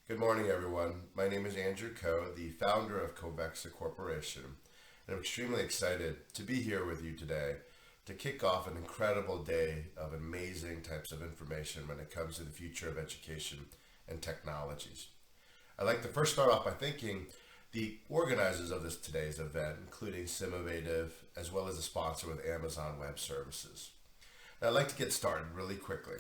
Good morning, everyone. My name is Andrew Coe, the founder of Kovexa Corporation, and I'm extremely excited to be here with you today to kick off an incredible day of amazing types of information when it comes to the future of education and technologies. I'd like to first start off by thanking the organizers of today's event, including Simovative, as well as a sponsor with Amazon Web Services. Now, I'd like to get started really quickly.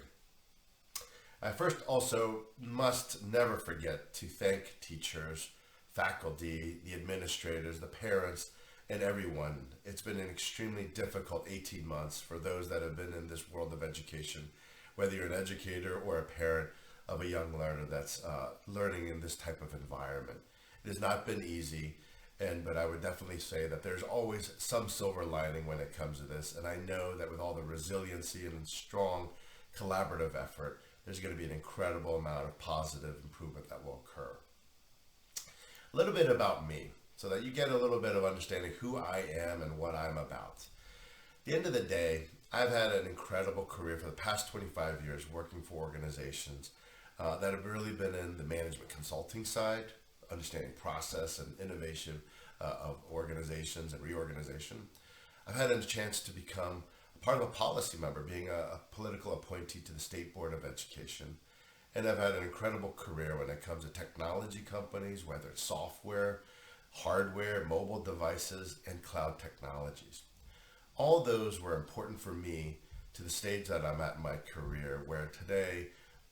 I first also must never forget to thank teachers, faculty, the administrators, the parents, and everyone. It's been an extremely difficult 18 months for those that have been in this world of education, whether you're an educator or a parent of a young learner that's learning in this type of environment. It has not been easy, but I would definitely say that there's always some silver lining when it comes to this, and I know that with all the resiliency and strong collaborative effort, there's going to be an incredible amount of positive improvement that will occur. A little bit about me, so that you get a little bit of understanding who I am and what I'm about. At the end of the day, I've had an incredible career for the past 25 years working for organizations that have really been in the management consulting side, understanding process and innovation of organizations and reorganization. I've had a chance to become part of a policy member, being a political appointee to the State Board of Education. And I've had an incredible career when it comes to technology companies, whether it's software, hardware, mobile devices, and cloud technologies. All those were important for me to the stage that I'm at in my career, where today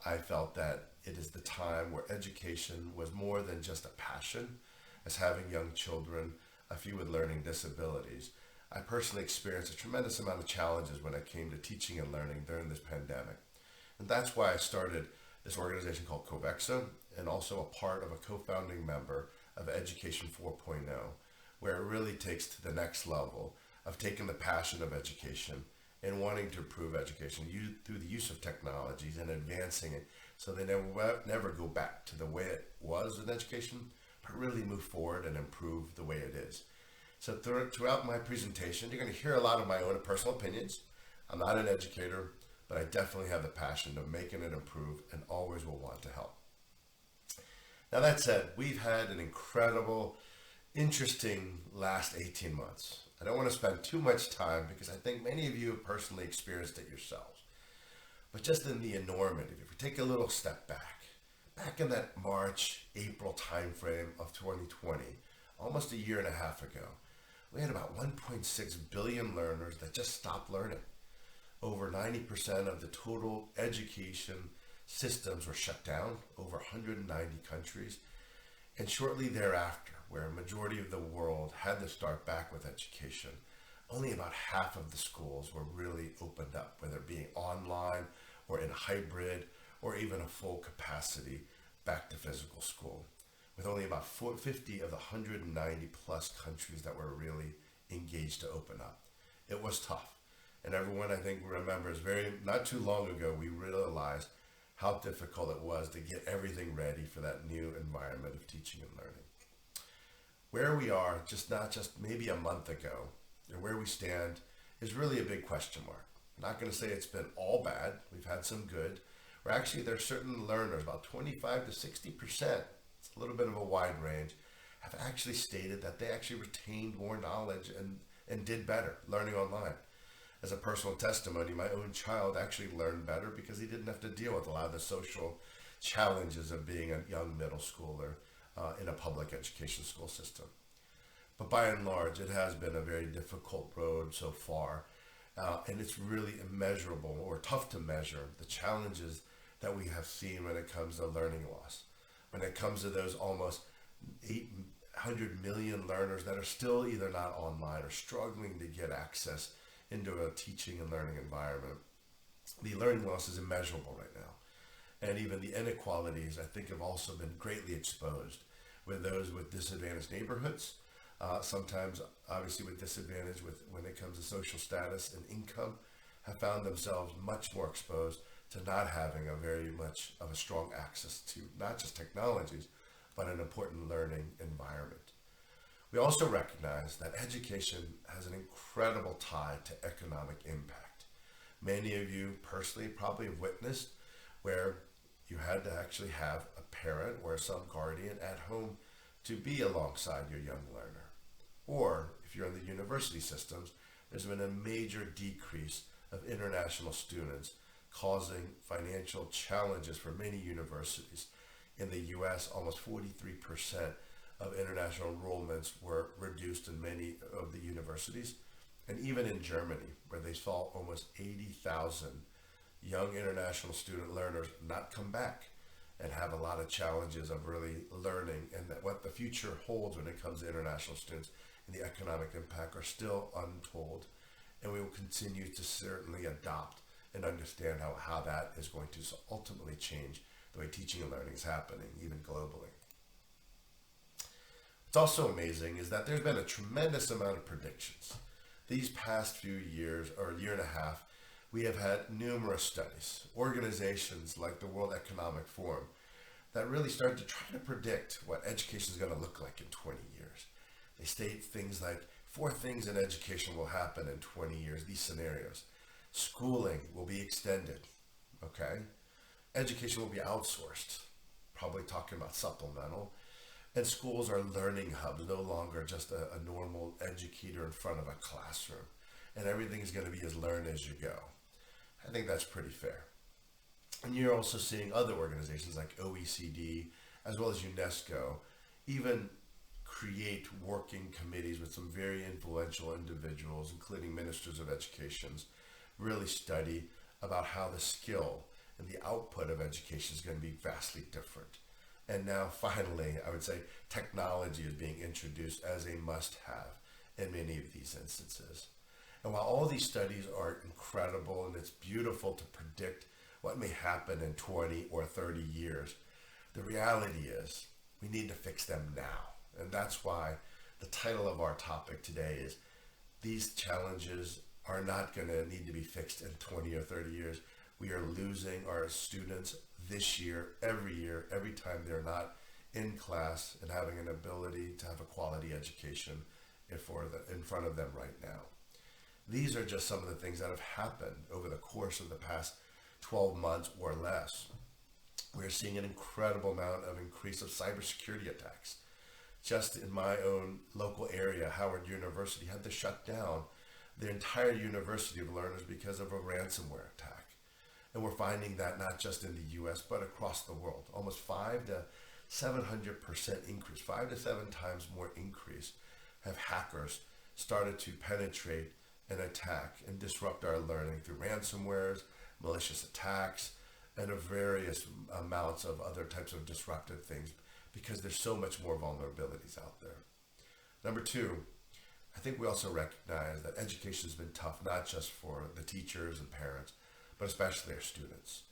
I felt that it is the time where education was more than just a passion, as having young children, a few with learning disabilities. I personally experienced a tremendous amount of challenges when it came to teaching and learning during this pandemic. And that's why I started this organization called Kovexa, and also a part of a co-founding member of Education 4.0, where it really takes to the next level of taking the passion of education and wanting to improve education through the use of technologies and advancing it so they never go back to the way it was in education, but really move forward and improve the way it is. So throughout my presentation, you're going to hear a lot of my own personal opinions. I'm not an educator, but I definitely have the passion of making it improve and always will want to help. Now that said, we've had an incredible, interesting last 18 months. I don't want to spend too much time because I think many of you have personally experienced it yourselves. But just in the enormity, if we take a little step back in that March, April timeframe of 2020, almost a year and a half ago, we had about 1.6 billion learners that just stopped learning. Over 90% of the total education systems were shut down, over 190 countries. And shortly thereafter, where a majority of the world had to start back with education, only about half of the schools were really opened up, whether it being online or in hybrid or even a full capacity back to physical school, with only about 50 of the 190 plus countries that were really engaged to open up. It was tough. And everyone, I think, remembers not too long ago, we realized how difficult it was to get everything ready for that new environment of teaching and learning. Where we are, not just maybe a month ago, and where we stand is really a big question mark. I'm not going to say it's been all bad. We've had some good. Where actually there are certain learners, about 25 to 60%, it's a little bit of a wide range, have actually stated that they actually retained more knowledge and did better learning online. As a personal testimony, my own child actually learned better because he didn't have to deal with a lot of the social challenges of being a young middle schooler in a public education school system. But by and large, it has been a very difficult road so far, and it's really immeasurable or tough to measure the challenges that we have seen when it comes to learning loss. When it comes to those almost 800 million learners that are still either not online or struggling to get access into a teaching and learning environment, the learning loss is immeasurable right now. And even the inequalities, I think, have also been greatly exposed with those with disadvantaged neighborhoods, sometimes obviously with disadvantage when it comes to social status and income, have found themselves much more exposed to not having a very much of a strong access to not just technologies, but an important learning environment. We also recognize that education has an incredible tie to economic impact. Many of you personally probably have witnessed where you had to actually have a parent or some guardian at home to be alongside your young learner. Or if you're in the university systems, there's been a major decrease of international students, causing financial challenges for many universities. In the US, almost 43% of international enrollments were reduced in many of the universities. And even in Germany, where they saw almost 80,000 young international student learners not come back and have a lot of challenges of really learning, and that what the future holds when it comes to international students and the economic impact are still untold. And we will continue to certainly adopt and understand how that is going to ultimately change the way teaching and learning is happening, even globally. What's also amazing is that there's been a tremendous amount of predictions. These past few years, or a year and a half, we have had numerous studies, organizations like the World Economic Forum, that really started to try to predict what education is going to look like in 20 years. They state things like 4 things in education will happen in 20 years, these scenarios. Schooling will be extended, okay? Education will be outsourced, probably talking about supplemental. And schools are learning hubs, no longer just a normal educator in front of a classroom. And everything is going to be as learn as you go. I think that's pretty fair. And you're also seeing other organizations like OECD, as well as UNESCO, even create working committees with some very influential individuals, including ministers of education, really study about how the skill and the output of education is going to be vastly different. And now finally, I would say technology is being introduced as a must-have in many of these instances. And while all these studies are incredible and it's beautiful to predict what may happen in 20 or 30 years, the reality is we need to fix them now. And that's why the title of our topic today is these challenges are not going to need to be fixed in 20 or 30 years. We are losing our students this year, every time they're not in class and having an ability to have a quality education in front of them right now. These are just some of the things that have happened over the course of the past 12 months or less. We're seeing an incredible amount of increase of cybersecurity attacks. Just in my own local area, Howard University had to shut down the entire university of learners because of a ransomware attack. And we're finding that not just in the US, but across the world. Almost 500 to 700% increase, 5 to 7 times more increase, have hackers started to penetrate and attack and disrupt our learning through ransomwares, malicious attacks, and of various amounts of other types of disruptive things, because there's so much more vulnerabilities out there. Number 2, I think we also recognize that education has been tough, not just for the teachers and parents, but especially our students.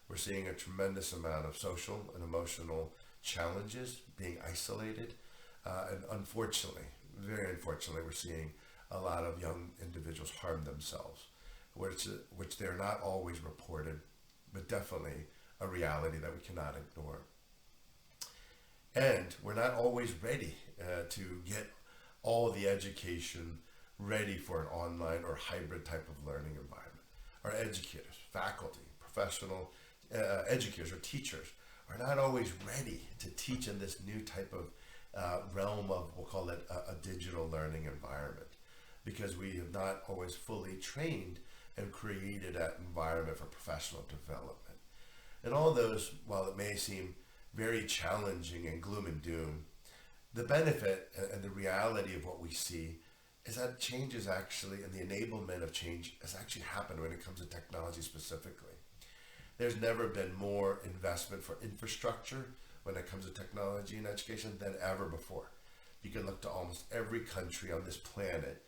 We're seeing a tremendous amount of social and emotional challenges, being isolated, and unfortunately, very unfortunately, we're seeing a lot of young individuals harm themselves, which they're not always reported, but definitely a reality that we cannot ignore. And we're not always ready to get all the education ready for an online or hybrid type of learning environment. Our educators, faculty, professional educators or teachers are not always ready to teach in this new type of realm of, we'll call it a digital learning environment, because we have not always fully trained and created that environment for professional development. And all those, while it may seem very challenging and gloom and doom, the benefit and the reality of what we see is that change is actually, and the enablement of change has actually happened when it comes to technology specifically. There's never been more investment for infrastructure when it comes to technology and education than ever before. You can look to almost every country on this planet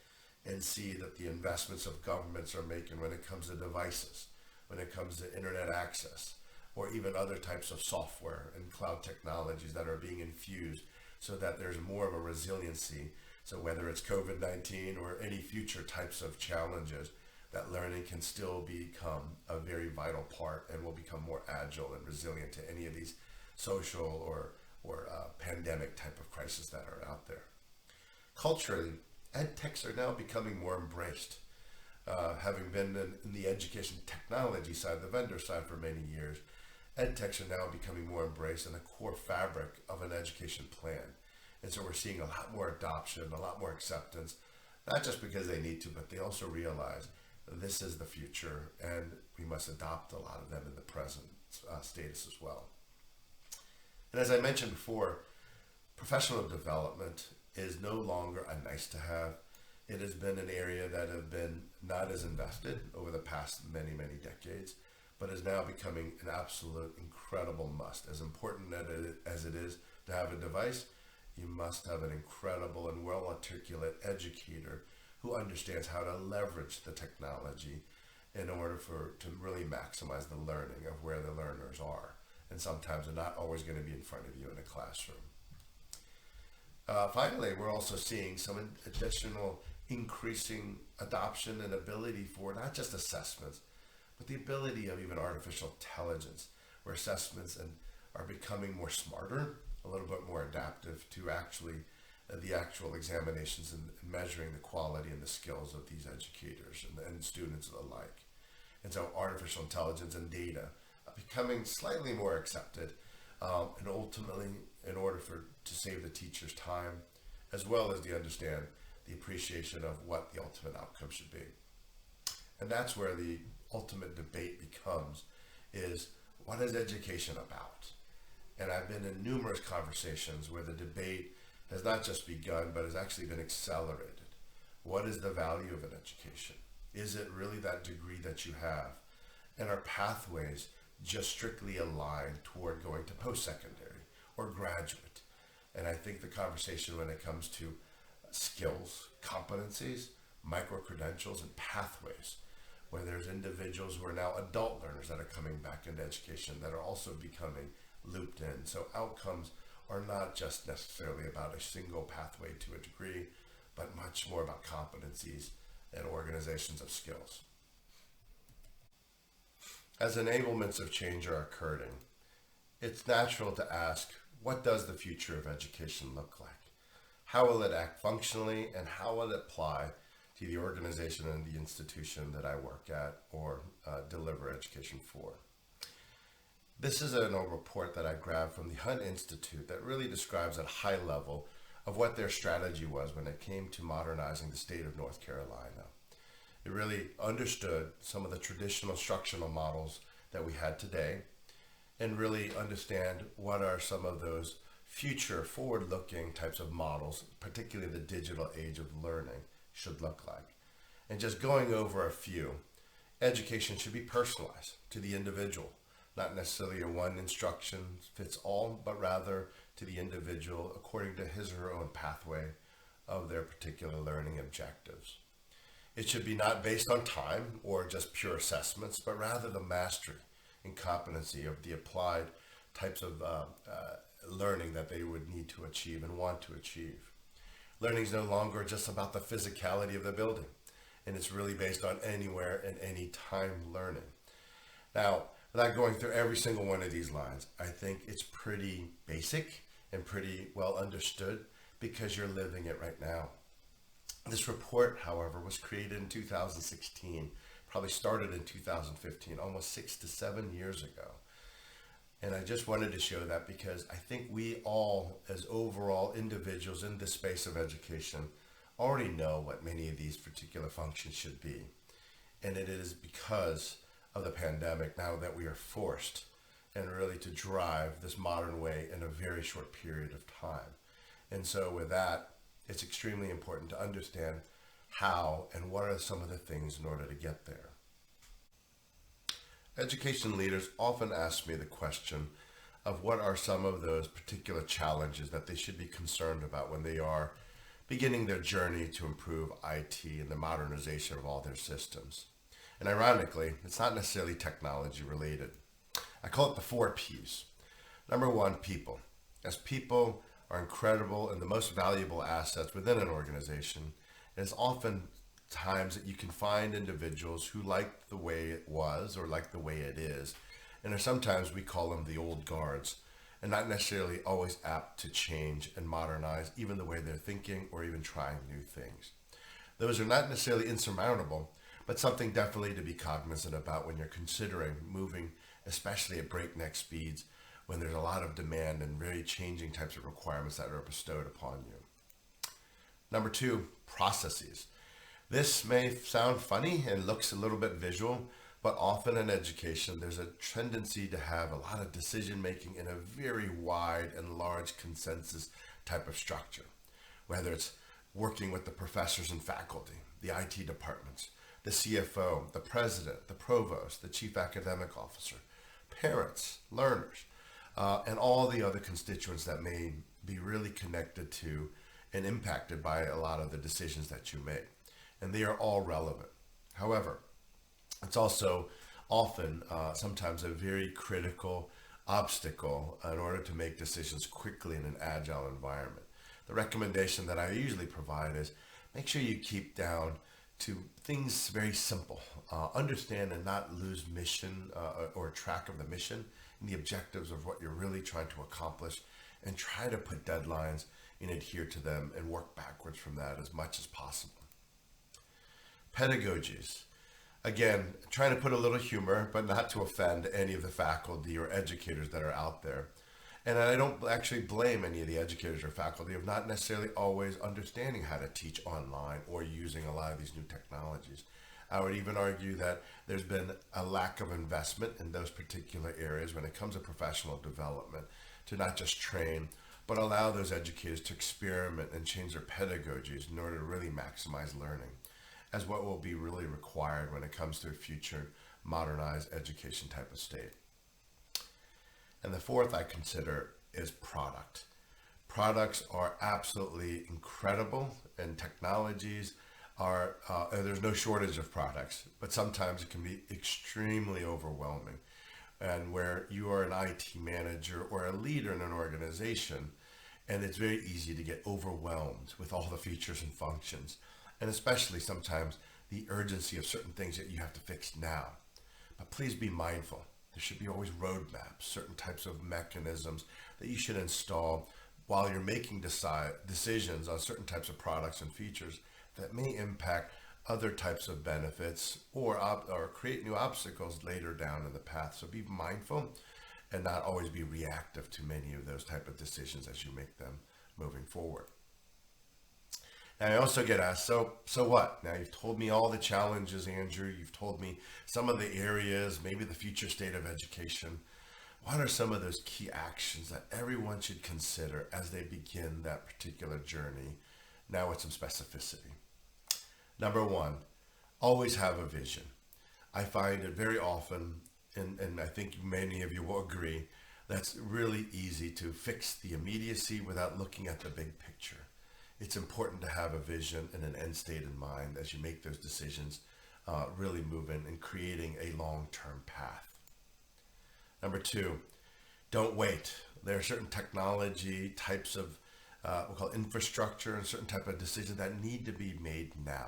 and see that the investments of governments are making when it comes to devices, when it comes to internet access, or even other types of software and cloud technologies that are being infused so that there's more of a resiliency. So whether it's COVID-19 or any future types of challenges, that learning can still become a very vital part and will become more agile and resilient to any of these social or pandemic type of crises that are out there. Culturally, ed techs are now becoming more embraced. Having been in the education technology side, the vendor side for many years, EdTechs are now becoming more embraced in a core fabric of an education plan. And so we're seeing a lot more adoption, a lot more acceptance, not just because they need to, but they also realize this is the future and we must adopt a lot of them in the present status as well. And as I mentioned before, professional development is no longer a nice to have. It has been an area that have been not as invested over the past many, many decades, but is now becoming an absolute incredible must. As important as it is to have a device, you must have an incredible and well-articulate educator who understands how to leverage the technology in order to really maximize the learning of where the learners are. And sometimes they're not always going to be in front of you in a classroom. Finally, we're also seeing some additional increasing adoption and ability for not just assessments, but the ability of even artificial intelligence, where assessments are becoming more smarter, a little bit more adaptive to actually the actual examinations and measuring the quality and the skills of these educators and students alike. And so artificial intelligence and data are becoming slightly more accepted, and ultimately in order to save the teacher's time, as well as to understand the appreciation of what the ultimate outcome should be. And that's where the ultimate debate becomes, is what is education about? And I've been in numerous conversations where the debate has not just begun, but has actually been accelerated. What is the value of an education? Is it really that degree that you have? And are pathways just strictly aligned toward going to post-secondary or graduate? And I think the conversation when it comes to skills, competencies, micro-credentials, and pathways, where there's individuals who are now adult learners that are coming back into education that are also becoming looped in. So outcomes are not just necessarily about a single pathway to a degree, but much more about competencies and organizations of skills. As enablements of change are occurring, it's natural to ask, what does the future of education look like? How will it act functionally, and how will it apply to the organization and the institution that I work at or deliver education for? This is a report that I grabbed from the Hunt Institute that really describes at a high level of what their strategy was when it came to modernizing the state of North Carolina. It really understood some of the traditional instructional models that we had today and really understand what are some of those future forward-looking types of models, particularly the digital age of learning, should look like. And just going over a few, education should be personalized to the individual, not necessarily a one instruction fits all, but rather to the individual according to his or her own pathway of their particular learning objectives. It should be not based on time or just pure assessments, but rather the mastery and competency of the applied types of learning that they would need to achieve and want to achieve. Learning is no longer just about the physicality of the building, and it's really based on anywhere and any time learning. Now, without going through every single one of these lines, I think it's pretty basic and pretty well understood because you're living it right now. This report, however, was created in 2016, probably started in 2015, almost 6 to 7 years ago. And I just wanted to show that because I think we all, as overall individuals in this space of education, already know what many of these particular functions should be. And it is because of the pandemic now that we are forced and really to drive this modern way in a very short period of time. And so with that, it's extremely important to understand how and what are some of the things in order to get there. Education leaders often ask me the question of what are some of those particular challenges that they should be concerned about when they are beginning their journey to improve IT and the modernization of all their systems. And ironically, it's not necessarily technology related. I call it the 4 Ps. Number 1, people. As people are incredible and the most valuable assets within an organization, it's often times that you can find individuals who like the way it was or like the way it is. And sometimes we call them the old guards and not necessarily always apt to change and modernize even the way they're thinking or even trying new things. Those are not necessarily insurmountable, but something definitely to be cognizant about when you're considering moving especially at breakneck speeds when there's a lot of demand and very changing types of requirements that are bestowed upon you. Number two, processes. This may sound funny and looks a little bit visual, but often in education, there's a tendency to have a lot of decision making in a very wide and large consensus type of structure, whether it's working with the professors and faculty, the IT departments, the CFO, the president, the provost, the chief academic officer, parents, learners, and all the other constituents that may be really connected to and impacted by a lot of the decisions that you make. And they are all relevant. However, it's also often sometimes a very critical obstacle in order to make decisions quickly in an agile environment. The recommendation that I usually provide is make sure you keep down to things very simple. Understand and not lose mission or track of the mission and the objectives of what you're really trying to accomplish, and try to put deadlines and adhere to them and work backwards from that as much as possible. Pedagogies. Again, trying to put a little humor, but not to offend any of the faculty or educators that are out there. And I don't actually blame any of the educators or faculty of not necessarily always understanding how to teach online or using a lot of these new technologies. I would even argue that there's been a lack of investment in those particular areas when it comes to professional development, to not just train, but allow those educators to experiment and change their pedagogies in order to really maximize learning, as what will be really required when it comes to a future modernized education type of state. And the fourth I consider is product. Products are absolutely incredible, and technologies are, there's no shortage of products, but sometimes it can be extremely overwhelming. And where you are an IT manager or a leader in an organization, and it's very easy to get overwhelmed with all the features and functions, and especially sometimes the urgency of certain things that you have to fix now. But please be mindful. There should be always roadmaps, certain types of mechanisms that you should install while you're making decisions on certain types of products and features that may impact other types of benefits or create new obstacles later down in the path. So be mindful and not always be reactive to many of those type of decisions as you make them moving forward. And I also get asked, so what? Now you've told me all the challenges, Andrew. You've told me some of the areas, maybe the future state of education. What are some of those key actions that everyone should consider as they begin that particular journey? Now with some specificity. Number one, always have a vision. I find it very often, and I think many of you will agree, that's really easy to fix the immediacy without looking at the big picture. It's important to have a vision and an end state in mind as you make those decisions, really moving and creating a long-term path. Number two, don't wait. There are certain technology types of we'll call infrastructure and certain type of decisions that need to be made now.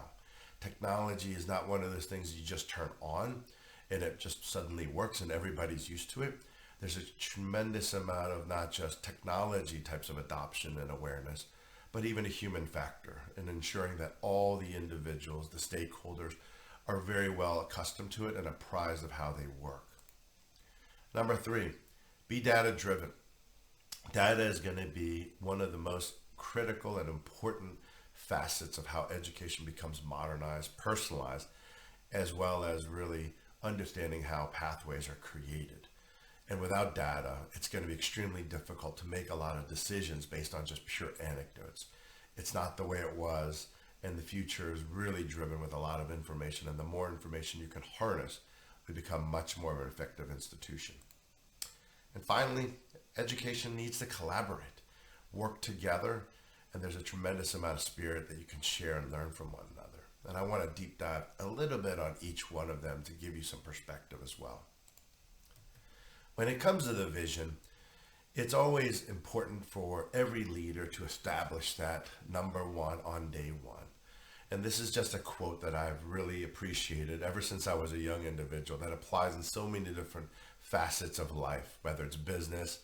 Technology is not one of those things you just turn on and it just suddenly works and everybody's used to it. There's a tremendous amount of not just technology types of adoption and awareness, but even a human factor in ensuring that all the individuals, the stakeholders, are very well accustomed to it and apprised of how they work. Number three, be data-driven. Data is going to be one of the most critical and important facets of how education becomes modernized, personalized, as well as really understanding how pathways are created. And without data, it's going to be extremely difficult to make a lot of decisions based on just pure anecdotes. It's not the way it was, and the future is really driven with a lot of information. And the more information you can harness, we become much more of an effective institution. And finally, education needs to collaborate, work together, and there's a tremendous amount of spirit that you can share and learn from one another. And I want to deep dive a little bit on each one of them to give you some perspective as well. When it comes to the vision, it's always important for every leader to establish that number one on day one. And this is just a quote that I've really appreciated ever since I was a young individual that applies in so many different facets of life, whether it's business,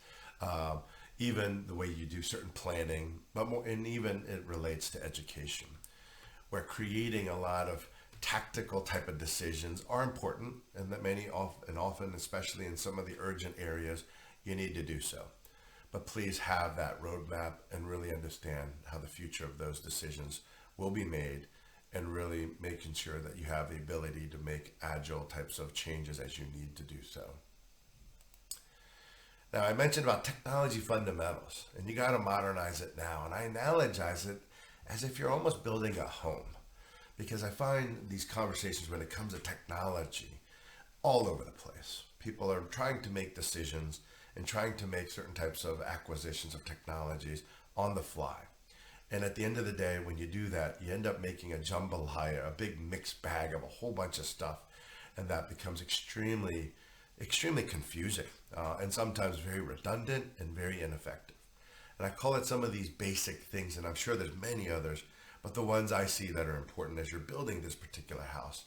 even the way you do certain planning, but more, and even it relates to education. We're creating a lot of tactical type of decisions are important, and that often, especially in some of the urgent areas, you need to do so. But please have that roadmap and really understand how the future of those decisions will be made, and really making sure that you have the ability to make agile types of changes as you need to do so. Now, I mentioned about technology fundamentals, and you got to modernize it now. And I analogize it as if you're almost building a home, because I find these conversations when it comes to technology all over the place. People are trying to make decisions and trying to make certain types of acquisitions of technologies on the fly. And at the end of the day, when you do that, you end up making a jambalaya, a big mixed bag of a whole bunch of stuff. And that becomes extremely confusing, and sometimes very redundant and very ineffective. And I call it some of these basic things, and I'm sure there's many others, but the ones I see that are important as you're building this particular house,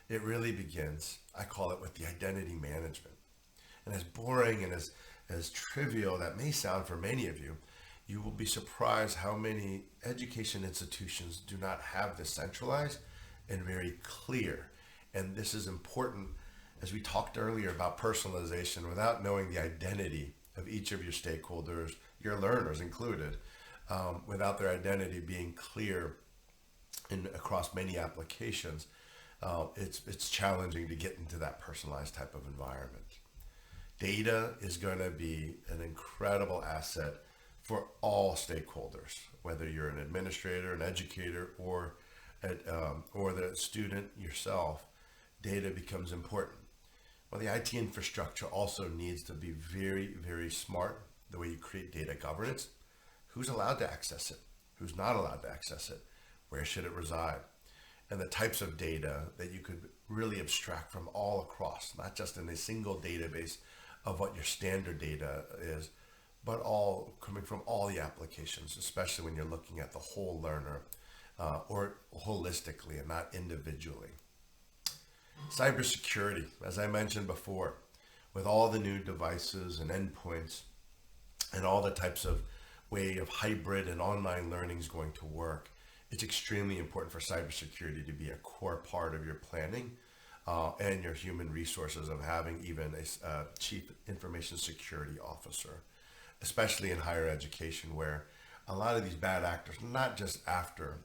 it really begins, I call it, with the identity management. And as boring and as trivial that may sound for many of you, you will be surprised how many education institutions do not have this centralized and very clear. And this is important, as we talked earlier about personalization, without knowing the identity of each of your stakeholders, your learners included, without their identity being clear across many applications, it's challenging to get into that personalized type of environment. Data is going to be an incredible asset for all stakeholders, whether you're an administrator, an educator, or the student yourself. Data becomes important. Well, the IT infrastructure also needs to be very, very smart the way you create data governance. Who's allowed to access it? Who's not allowed to access it? Where should it reside? And the types of data that you could really abstract from all across, not just in a single database of what your standard data is, but all coming from all the applications, especially when you're looking at the whole learner, or holistically and not individually. Cybersecurity, as I mentioned before, with all the new devices and endpoints and all the types of way of hybrid and online learning is going to work, it's extremely important for cybersecurity to be a core part of your planning and your human resources of having even a chief information security officer, especially in higher education, where a lot of these bad actors, not just after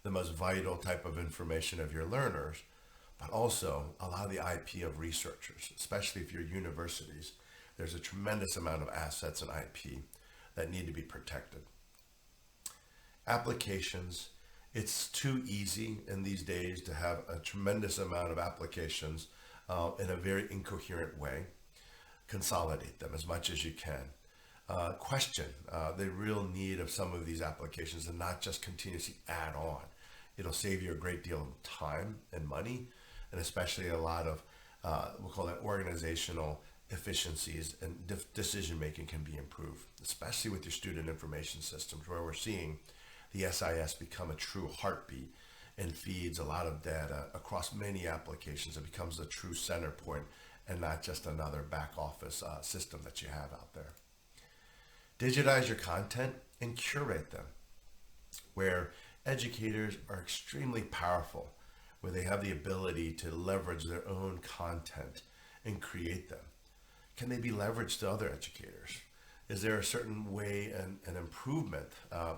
the most vital type of information of your learners, but also a lot of the IP of researchers, especially if you're universities. There's a tremendous amount of assets and IP that need to be protected. Applications, it's too easy in these days to have a tremendous amount of applications in a very incoherent way. Consolidate them as much as you can. Question the real need of some of these applications and not just continuously add on. It'll save you a great deal of time and money, and especially a lot of, we'll call that organizational efficiencies, and decision making can be improved, especially with your student information systems, where we're seeing the SIS become a true heartbeat and feeds a lot of data across many applications. It becomes the true center point and not just another back office system that you have out there. Digitize your content and curate them, where educators are extremely powerful, where they have the ability to leverage their own content and create them. Can they be leveraged to other educators? Is there a certain way and improvement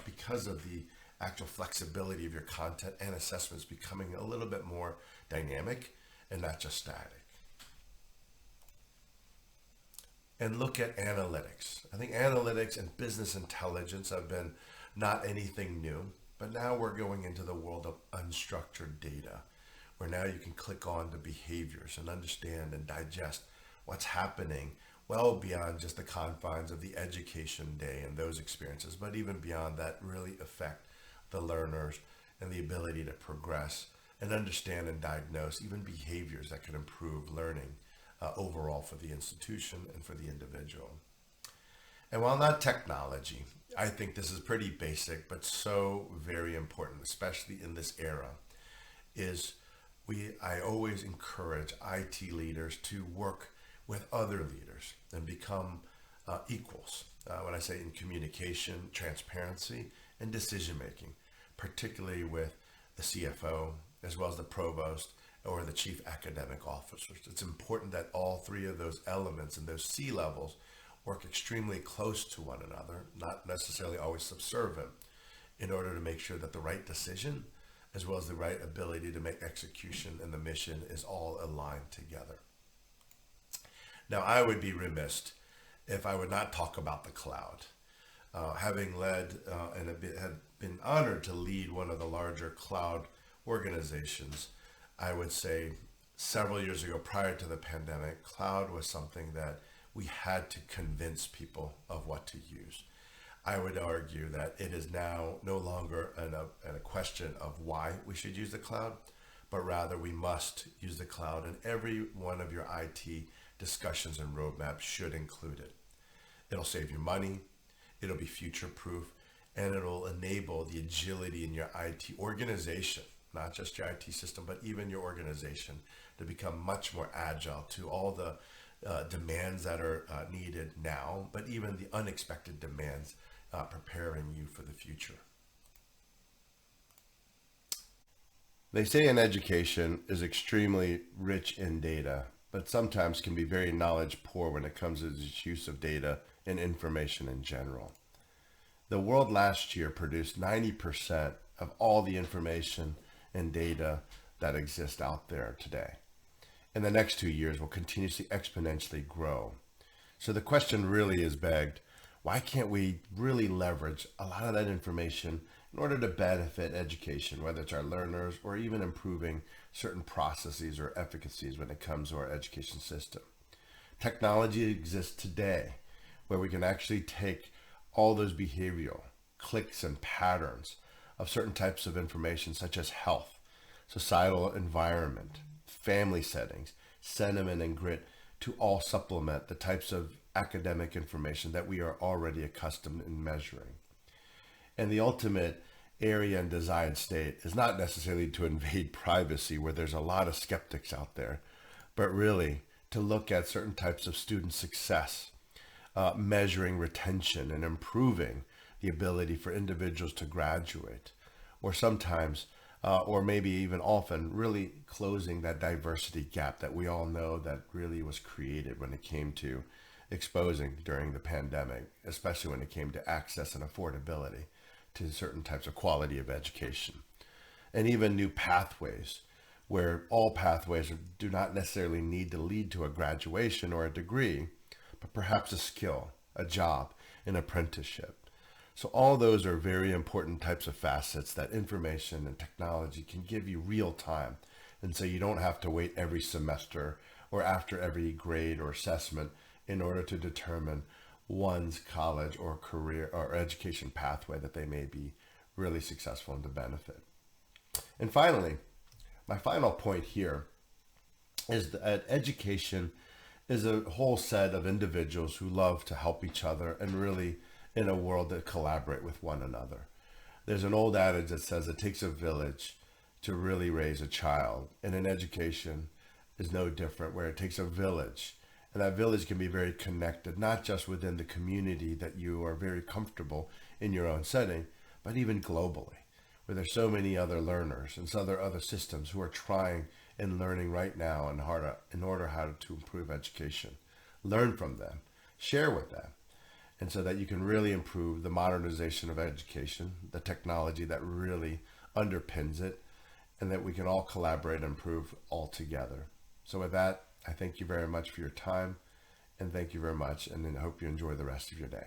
because of the actual flexibility of your content and assessments becoming a little bit more dynamic and not just static? And look at analytics. I think analytics and business intelligence have been not anything new, but now we're going into the world of unstructured data, where now you can click on the behaviors and understand and digest what's happening well beyond just the confines of the education day and those experiences, but even beyond that, really affect the learners and the ability to progress and understand and diagnose even behaviors that could improve learning overall for the institution and for the individual. And while not technology, I think this is pretty basic, but so very important, especially in this era, I always encourage IT leaders to work with other leaders and become equals. When I say in communication, transparency, and decision making, particularly with the CFO as well as the provost or the chief academic officers. It's important that all three of those elements and those C levels work extremely close to one another, not necessarily always subservient, in order to make sure that the right decision as well as the right ability to make execution and the mission is all aligned together. Now, I would be remiss if I would not talk about the cloud. Having led and had been honored to lead one of the larger cloud organizations, I would say several years ago, prior to the pandemic, cloud was something that we had to convince people of what to use. I would argue that it is now no longer a question of why we should use the cloud, but rather we must use the cloud, and every one of your IT discussions and roadmaps should include it. It'll save you money, it'll be future proof, and it'll enable the agility in your IT organization, not just your IT system, but even your organization, to become much more agile to all the demands that are needed now, but even the unexpected demands preparing you for the future. They say an education is extremely rich in data, but sometimes can be very knowledge poor when it comes to its use of data and information in general. The world last year produced 90% of all the information and data that exists out there today. In the next 2 years will continuously exponentially grow. So the question really is begged, why can't we really leverage a lot of that information in order to benefit education, whether it's our learners or even improving certain processes or efficacies when it comes to our education system? Technology exists today where we can actually take all those behavioral clicks and patterns of certain types of information such as health, societal environment, family settings, sentiment, and grit to all supplement the types of academic information that we are already accustomed in measuring. And the ultimate area and design state is not necessarily to invade privacy, where there's a lot of skeptics out there, but really to look at certain types of student success, measuring retention and improving the ability for individuals to graduate, or sometimes or maybe even often really closing that diversity gap that we all know that really was created when it came to exposing during the pandemic, especially when it came to access and affordability to certain types of quality of education. And even new pathways, where all pathways do not necessarily need to lead to a graduation or a degree, but perhaps a skill, a job, an apprenticeship. So all those are very important types of facets that information and technology can give you real time. And so you don't have to wait every semester or after every grade or assessment in order to determine one's college or career or education pathway that they may be really successful and to benefit. And finally, my final point here is that education is a whole set of individuals who love to help each other and really in a world that collaborate with one another. There's an old adage that says it takes a village to really raise a child, and in education is no different, where it takes a village, and that village can be very connected, not just within the community that you are very comfortable in your own setting, but even globally, where there's so many other learners and other systems who are trying and learning right now in order how to improve education. Learn from them, share with them, and so that you can really improve the modernization of education, the technology that really underpins it, and that we can all collaborate and improve all together. So with that, I thank you very much for your time, and thank you very much, and then I hope you enjoy the rest of your day.